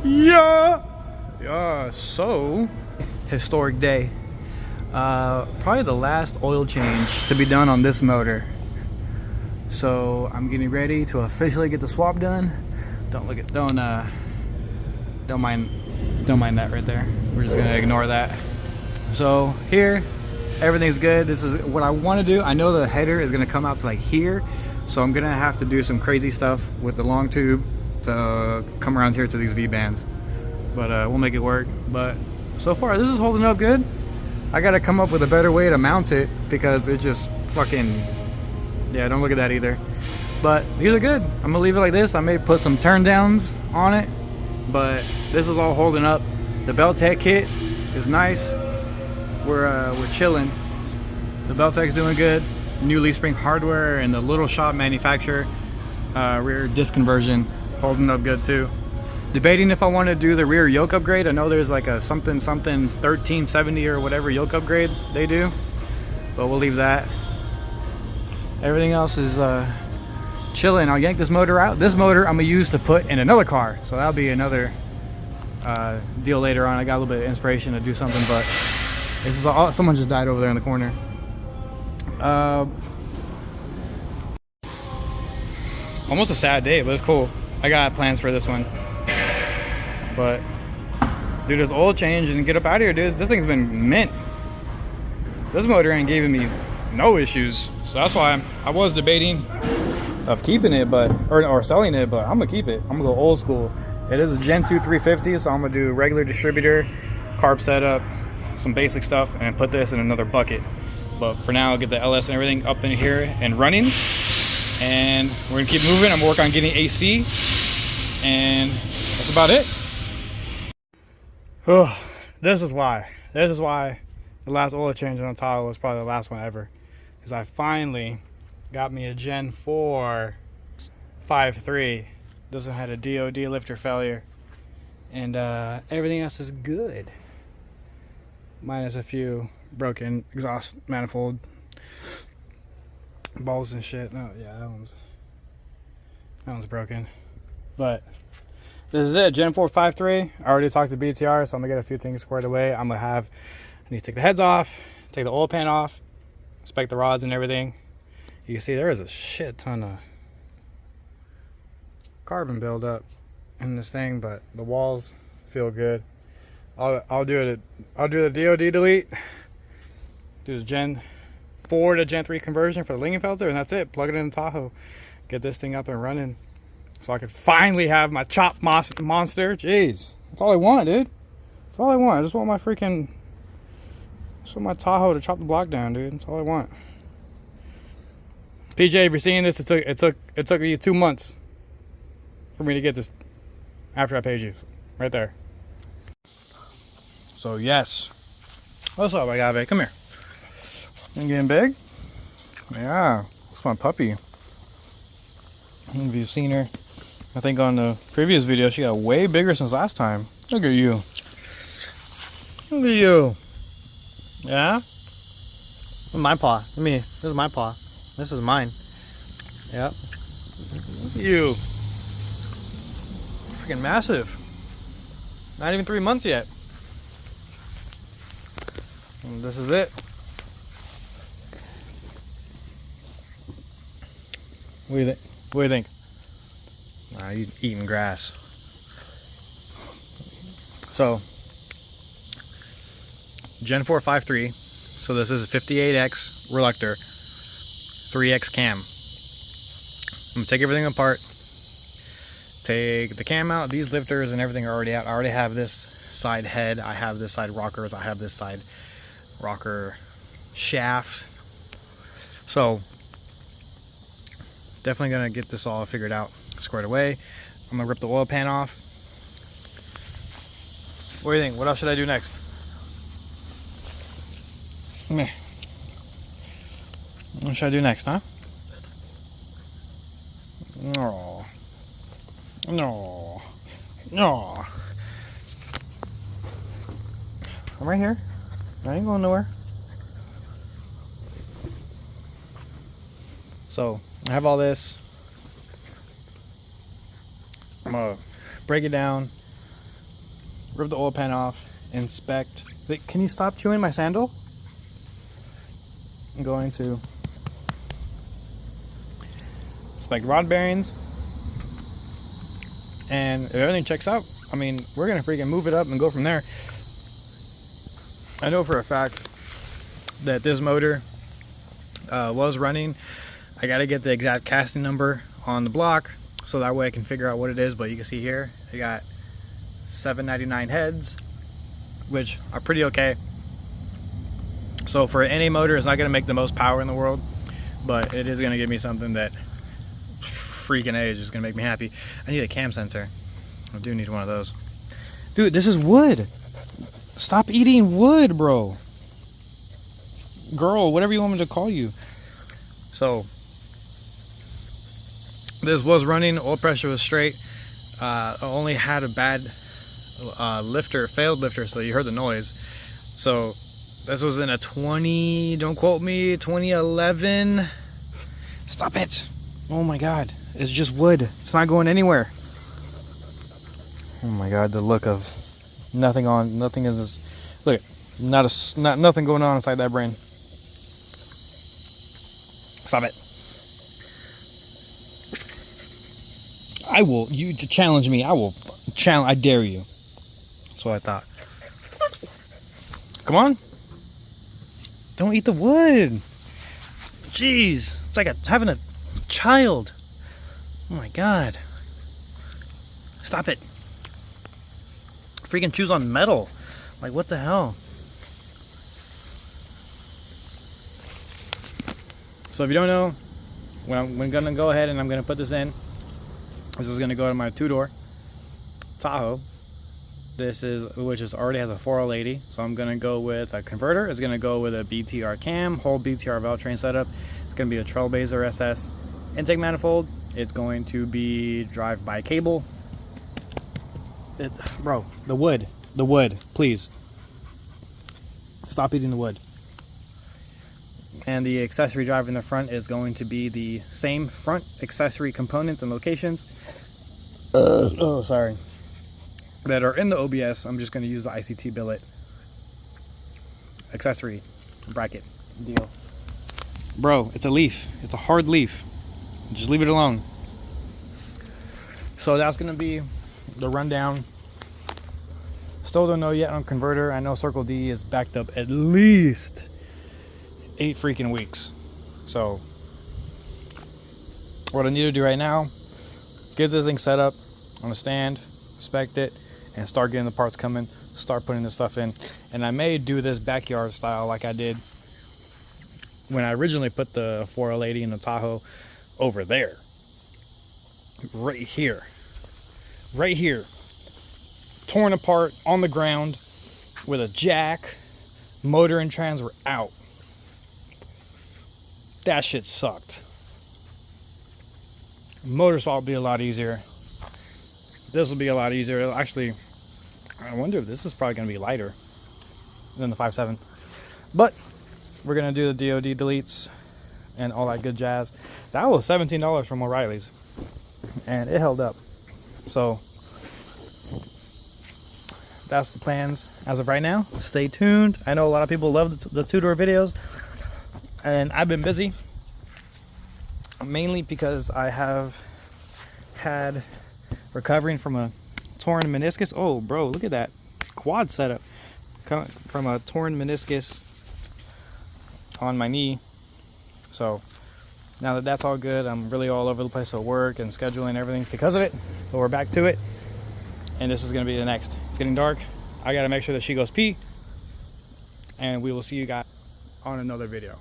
Yeah, so historic day. Probably the last oil change to be done on this motor. So I'm getting ready to officially get the swap done. Don't mind that right there. We're just gonna ignore that. So here, everything's good. This is what I want to do. I know the header is gonna come out to like here, so I'm gonna have to do some crazy stuff with the long tube to come around here to these V-bands. But we'll make it work. But so far, this is holding up good. I gotta come up with a better way to mount it because it just fucking, yeah, don't look at that either. But these are good. I'm gonna leave it like this. I may put some turn downs on it, but this is all holding up. The Beltec kit is nice. We're chilling. The Beltec's doing good. New leaf spring hardware and the little shop manufacturer rear disc conversion holding up good too. Debating if I want to do the rear yoke upgrade. I know there's like a something 1370 or whatever yoke upgrade they do, but we'll leave that. Everything else is chilling. I'll yank this motor out. This motor I'm gonna use to put in another car, so that'll be another deal later on. I got a little bit of inspiration to do something, but this is all. Someone just died over there in the corner. Almost a sad day, but it's cool. I got plans for this one. But dude, this oil change and get up out of here, dude. This thing's been mint. This motor ain't giving me no issues, so that's why I was debating of keeping it, but or selling it, but I'm gonna keep it. I'm gonna go old school. It is a Gen 2 350, so I'm gonna do regular distributor, carb setup, some basic stuff, and put this in another bucket. But for now, I'll get the LS and everything up in here and running, and we're gonna keep moving. I'm working on getting AC, and that's about it. Oh, this is why the last oil change on Tahoe was probably the last one ever, because I finally got me a Gen 4 5.3. This one had a DOD lifter failure, and everything else is good, minus a few broken exhaust manifold balls and shit. Oh yeah, that one's broken, but this is it. Gen 4 5.3. I already talked to BTR, so I'm gonna get a few things squared away. I need to take the heads off, take the oil pan off, inspect the rods and everything. You can see there is a shit ton of carbon buildup in this thing, but the walls feel good. I'll do the DOD delete, do the Gen 4 to Gen 3 conversion for the Lingenfelter, and that's it. Plug it in the Tahoe, get this thing up and running, so I could finally have my chop monster. Jeez, that's all I want, dude. That's all I want. I just want my my Tahoe to chop the block down, dude. That's all I want. PJ, if you're seeing this, it took you 2 months for me to get this after I paid you. Right there. So yes. What's up, Agave? Come here. You getting big? Yeah. That's my puppy. If you've seen her, I think on the previous video, she got way bigger since last time. Look at you. Look at you. Yeah? My paw. This is my paw. This is mine. Yep. Look at you. Freaking massive. Not even 3 months yet. And this is it. What do you think? You eating grass. So, Gen 4 5.3. So this is a 58X reluctor, 3X cam. I'm gonna take everything apart. Take the cam out. These lifters and everything are already out. I already have this side head. I have this side rockers. I have this side rocker shaft. So definitely gonna get this all figured out, squared away. I'm gonna rip the oil pan off. What do you think? What else should I do next? Meh. What should I do next, huh? No. No. No. I'm right here. I ain't going nowhere. So, I have all this. I'm gonna break it down, rip the oil pan off, inspect. Wait, can you stop chewing my sandal? I'm going to inspect rod bearings, and if everything checks out, I mean, we're gonna freaking move it up and go from there. I know for a fact that this motor was running. I gotta get the exact casting number on the block so that way I can figure out what it is, but you can see here I got 799 heads, which are pretty okay. So for any motor, it's not gonna make the most power in the world, but it is gonna give me something that freaking A is just gonna make me happy. I need a cam sensor. I do need one of those. Dude, this is wood. Stop eating wood, bro. Girl, whatever you want me to call you. So this was running, oil pressure was straight. I only had a bad lifter, failed lifter, so you heard the noise. So this was in a 20, don't quote me, 2011. Stop it. Oh my God, it's just wood. It's not going anywhere. Oh my God, the look of nothing on, nothing is this. Look, nothing going on inside that brain. Stop it. I will, you to challenge me, I will challenge, I dare you. That's what I thought. Come on. Don't eat the wood. Jeez, it's like having a child. Oh my God. Stop it. Freaking chews on metal. Like, what the hell? So if you don't know, I'm gonna go ahead and I'm gonna put this in. This is gonna go to my two-door Tahoe. Which already has a 4L80. So I'm gonna go with a converter. It's gonna go with a BTR cam, whole BTR valve train setup. It's gonna be a Trailblazer SS intake manifold. It's going to be drive-by cable. Bro, the wood, please. Stop eating the wood. And the accessory drive in the front is going to be the same front accessory components and locations. Oh, sorry. That are in the OBS. I'm just going to use the ICT billet accessory bracket deal. Bro, it's a leaf. It's a hard leaf. Just leave it alone. So that's going to be the rundown. Still don't know yet on converter. I know Circle D is backed up at least 8 freaking weeks. So what I need to do right now, get this thing set up on a stand, inspect it, and start getting the parts coming, start putting the stuff in. And I may do this backyard style like I did when I originally put the 4L80 in the Tahoe over there. Right here. Right here. Torn apart on the ground with a jack. Motor and trans were out. That shit sucked. Motor swap will be a lot easier. This will be a lot easier. Actually, I wonder if this is probably going to be lighter than the 5.7. But we're going to do the DOD deletes and all that good jazz. That was $17 from O'Reilly's. And it held up. So that's the plans as of right now. Stay tuned. I know a lot of people love the two-door videos. And I've been busy. Mainly because I have had recovering from a torn meniscus. Oh, bro, look at that quad setup. Coming from a torn meniscus on my knee. So now that that's all good, I'm really all over the place at work and scheduling everything because of it. But we're back to it. And this is going to be the next. It's getting dark. I got to make sure that she goes pee. And we will see you guys on another video.